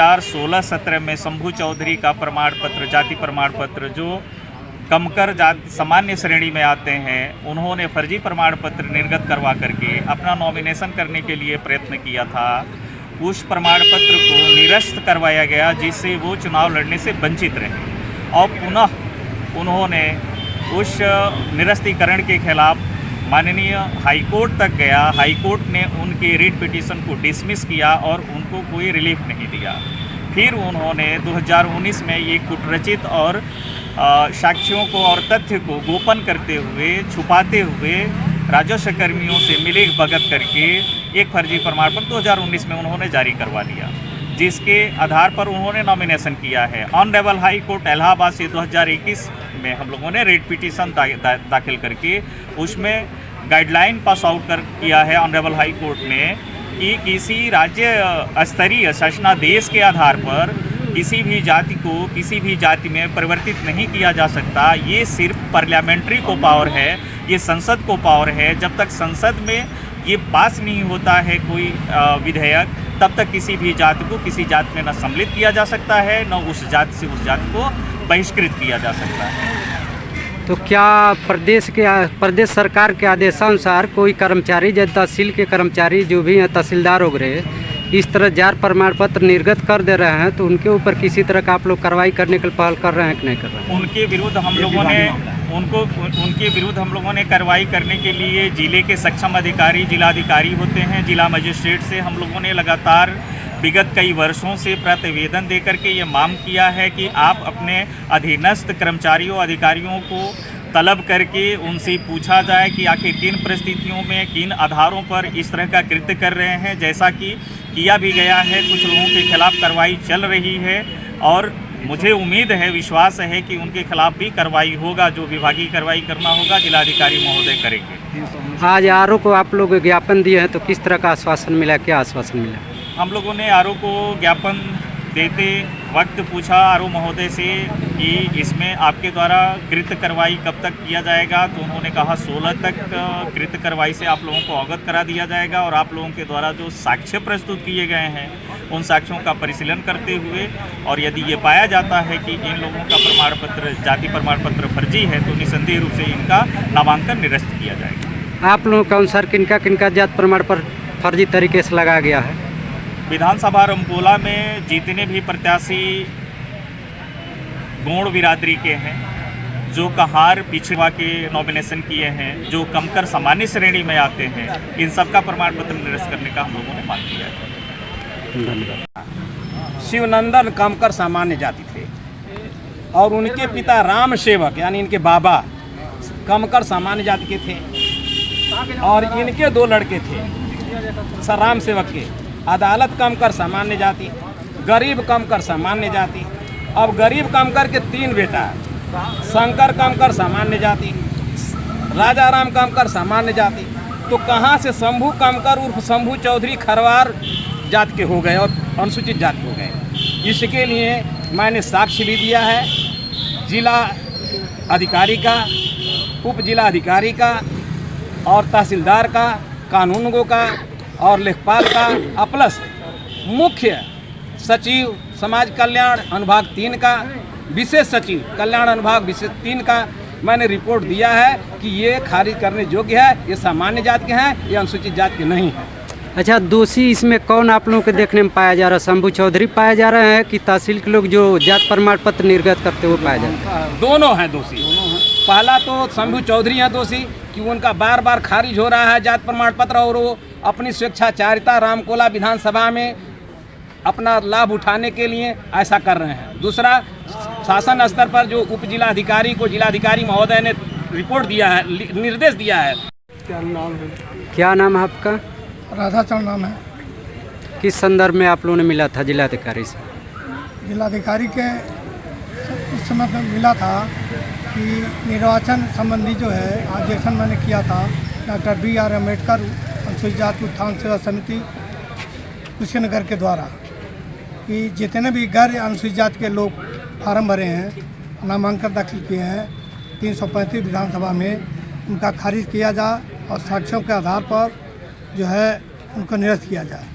2016-17 में शंभू चौधरी का प्रमाण पत्र, जाति प्रमाण पत्र, जो कमकर जाति सामान्य श्रेणी में आते हैं, उन्होंने फर्जी प्रमाण पत्र निर्गत करवा करके अपना नॉमिनेशन करने के लिए प्रयत्न किया था। उस प्रमाण पत्र को निरस्त करवाया गया, जिससे वो चुनाव लड़ने से वंचित रहे और पुनः उन्होंने उस निरस्तीकरण के खिलाफ माननीय हाईकोर्ट तक गया। हाईकोर्ट ने उनके रिट पिटीशन को डिसमिस किया और उनको कोई रिलीफ नहीं दिया। फिर उन्होंने 2019 में ये कुटरचित और साक्ष्यों को और तथ्य को गोपन करते हुए, छुपाते हुए राजस्व कर्मियों से मिली भगत करके एक फर्जी प्रमाण पत्र 2019 में उन्होंने जारी करवा दिया, जिसके आधार पर उन्होंने नॉमिनेशन किया है। ऑनरेबल हाई कोर्ट इलाहाबाद से 2021 में हम लोगों ने रेट पिटीशन दाखिल करके उसमें गाइडलाइन पास आउट किया है ऑनरेबल हाई कोर्ट ने कि किसी राज्य स्तरीय शासनादेश के आधार पर किसी भी जाति को किसी भी जाति में परिवर्तित नहीं किया जा सकता। ये सिर्फ पार्लियामेंट्री को पावर है, ये संसद को पावर है। जब तक संसद में ये पास नहीं होता है कोई विधेयक, तब तक किसी भी जाति को किसी जाति में न सम्मिलित किया जा सकता है, न उस जाति से उस जाति को बहिष्कृत किया जा सकता है। तो क्या प्रदेश सरकार के आदेशानुसार कोई कर्मचारी, जैसे तहसील के कर्मचारी जो भी हैं, तहसीलदार वगैरह, इस तरह जाति प्रमाण पत्र निर्गत कर दे रहे हैं, तो उनके ऊपर किसी तरह का आप लोग कार्रवाई करने के लिए पहल कर रहे हैं कि नहीं कर रहे हैं? उनके विरुद्ध हम लोगों ने कार्रवाई करने के लिए जिले के सक्षम अधिकारी, जिलाधिकारी होते हैं, जिला मजिस्ट्रेट से हम लोगों ने लगातार विगत कई वर्षों से प्रतिवेदन देकर के ये मांग किया है कि आप अपने अधीनस्थ कर्मचारियों, अधिकारियों को तलब करके उनसे पूछा जाए कि आखिर किन परिस्थितियों में, किन आधारों पर इस तरह का कृत्य कर रहे हैं। जैसा कि किया भी गया है, कुछ लोगों के खिलाफ कार्रवाई चल रही है और मुझे उम्मीद है, विश्वास है कि उनके खिलाफ भी कार्रवाई होगा। जो विभागीय कार्रवाई करना होगा जिलाधिकारी महोदय करेंगे। आज आरओ को आप लोग ज्ञापन दिए हैं, तो किस तरह का आश्वासन मिला, क्या आश्वासन मिला? हम लोगों ने आरओ को ज्ञापन देते वक्त पूछा आरओ महोदय से कि इसमें आपके द्वारा कृत्य कार्रवाई कब तक किया जाएगा, तो उन्होंने कहा 16 तक कृत्य कार्रवाई से आप लोगों को अवगत करा दिया जाएगा और आप लोगों के द्वारा जो साक्ष्य प्रस्तुत किए गए हैं उन साक्ष्यों का परिशीलन करते हुए, और यदि ये पाया जाता है कि इन लोगों का प्रमाण पत्र, जाति प्रमाण पत्र फर्जी है, तो निसंदेह रूप से इनका नामांकन निरस्त किया जाएगा। आप लोगों के अनुसार किनका जाति प्रमाण पत्र फर्जी तरीके से लगाया गया है? विधानसभा रमकोला में जितने भी प्रत्याशी गौड़ बिरादरी के हैं, जो कहार पिछड़ा के नॉमिनेशन किए हैं, जो कमकर सामान्य श्रेणी में आते हैं, इन सब का प्रमाण पत्र निरस्त करने का हम लोगों ने मांग किया है। धन्यवाद। शिवनंदन कमकर सामान्य जाति थे और उनके पिता राम सेवक यानी इनके बाबा कमकर सामान्य जाति के थे और इनके 2 लड़के थे राम सेवक के। अदालत कमकर सामान्य जाति, गरीब कमकर सामान्य जाति। अब गरीब कमकर के 3 बेटा, शंकर कमकर सामान्य जाति, राजा राम कमकर सामान्य जाति। तो कहाँ से शंभू कमकर उर्फ शंभू चौधरी खरवार जाति के हो गए और अनुसूचित जाति हो गए? इसके लिए मैंने साक्ष्य भी दिया है जिला अधिकारी का, उप जिला अधिकारी का और तहसीलदार का, कानूनगो का और लेखपाल का, प्लस मुख्य सचिव समाज कल्याण अनुभाग 3 का, विशेष सचिव कल्याण अनुभाग विशेष 3 का मैंने रिपोर्ट दिया है कि ये खारिज करने योग्य है, ये सामान्य जाति के हैं, ये अनुसूचित जाति के नहीं हैं। अच्छा, दोषी इसमें कौन आप लोगों के देखने में पाया जा रहा है? शंभू चौधरी पाया जा रहे हैं कि तहसील के लोग जो जाति प्रमाण पत्र निर्गत करते हुए पाया जा रहा है? दोनों हैं दोषी। पहला तो शंभू चौधरी हैं दोषी कि उनका बार बार खारिज हो रहा है जाति प्रमाण पत्र और वो अपनी स्वेच्छाचारिता रामकोला विधानसभा में अपना लाभ उठाने के लिए ऐसा कर रहे हैं। दूसरा, शासन स्तर पर जो उप जिलाधिकारी को जिलाधिकारी महोदय ने रिपोर्ट दिया है, निर्देश दिया है। क्या नाम है आपका? राधाचरण नाम है। किस संदर्भ में आप लोगों ने मिला था जिलाधिकारी से? जिलाधिकारी के इस समय पे मिला था कि निर्वाचन संबंधी जो है ऑब्जेक्शन मैंने किया था डॉक्टर BR अम्बेडकर अनुसूचित जाति उत्थान सेवा समिति कुशीनगर के द्वारा कि जितने भी गैर अनुसूचित जाति के लोग फार्म भरे हैं, नामांकन दाखिल किए हैं 335 विधानसभा में, उनका खारिज किया जाए और साक्ष्यों के आधार पर जो है उनको निरस्त किया जाए।